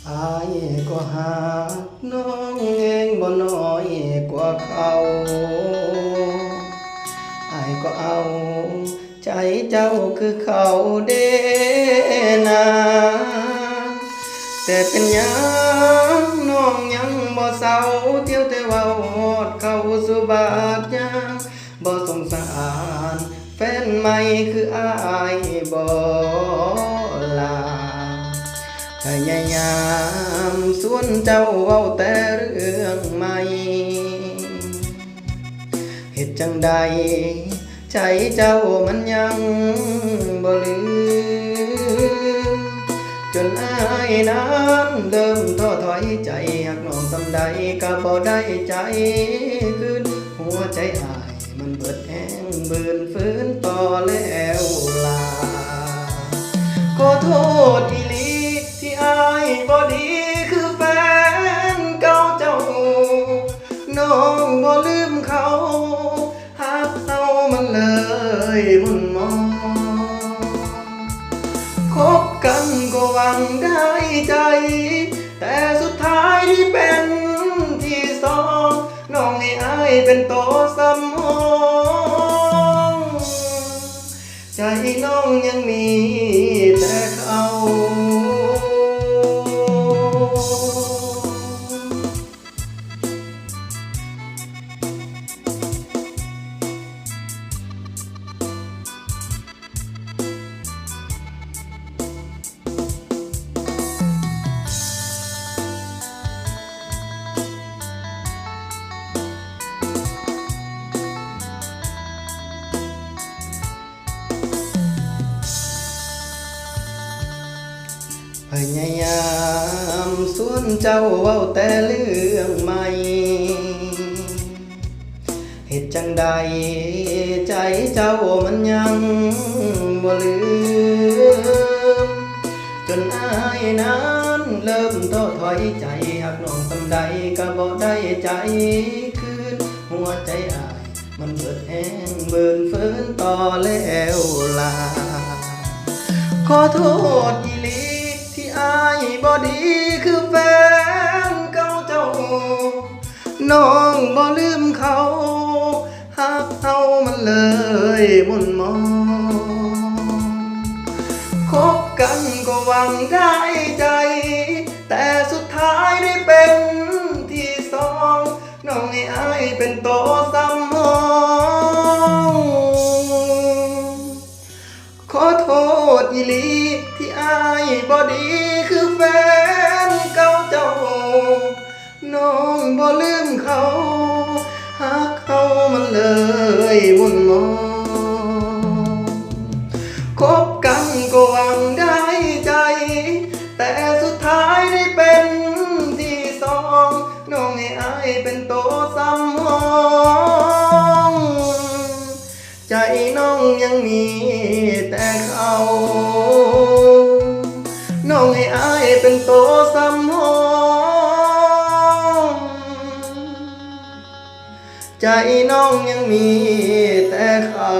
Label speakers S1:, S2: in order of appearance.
S1: อายก็หักน้องเองบ่น้อยกว่าเขาอายก็เอาใจเจ้าคือเขาเด้นาแต่เป็นหยังน้องยังบ่เศร้าเที่ยวแต่เว้าฮอดเข้าสู่บาดยางบ่สงสารแฟนใหม่คืออายบ่ลาพยายามสวนเจ้าเว้าแต่เรื่องใหม่เหตุจังใดใจเจ้ามันยังบ่ลืมจนอายนั้นเริ่มท้อถอยใจหากน้องตำใดก็บ่ได้ใจคืนหัวใจอายมันเบิดแห้งเบื่นฟื้นต่อแล้วลาขอโทษอีหลีที่อายบ่ดีคือแฟนเก่าเจ้าน้องบ่ลืมเขาหักเอามันเลยมุ่นมองคบกันก็หวังได้ใจแต่สุดท้ายที่เป็นที่สองน้องให้อายเป็นโตสำรองใจน้องยังมีแต่เขาพยายามสวนเจ้าเว้าแต่เรื่องใหม่เหตุจังใดใจเจ้ามันยังบ่ลืมจนอายนั้นเริ่มท้อถอยใจหากน้องตำใดก็บ่ได้ใจคืนหัวใจอายมันเบิดแห้งเบิ่นฟื้นต่อแล้วลาขอโทษอีหลีที่อายบ่ดีคือแฟนเก่าเจ้าน้องบ่ลืมเขาหักเอามันเลยมุ่นมองคบกันก็หวังได้ใจแต่สุดท้ายได้เป็นที่สองน้องให้อายเป็นโตสำรองขอโทษอีหลีที่อายบ่ดีคือแฟนเก่าเจ้าน้องบ่ลืมเขาหักเขามันเลยมุ่นมองคบกันก็หวังได้ใจแต่สุดท้ายได้เป็นที่สองน้องให้อายเป็นโตสำรองใจน้องยังมีแต่เขาน้องให้อายเป็นโตสำรองใจน้องยังมีแต่เขา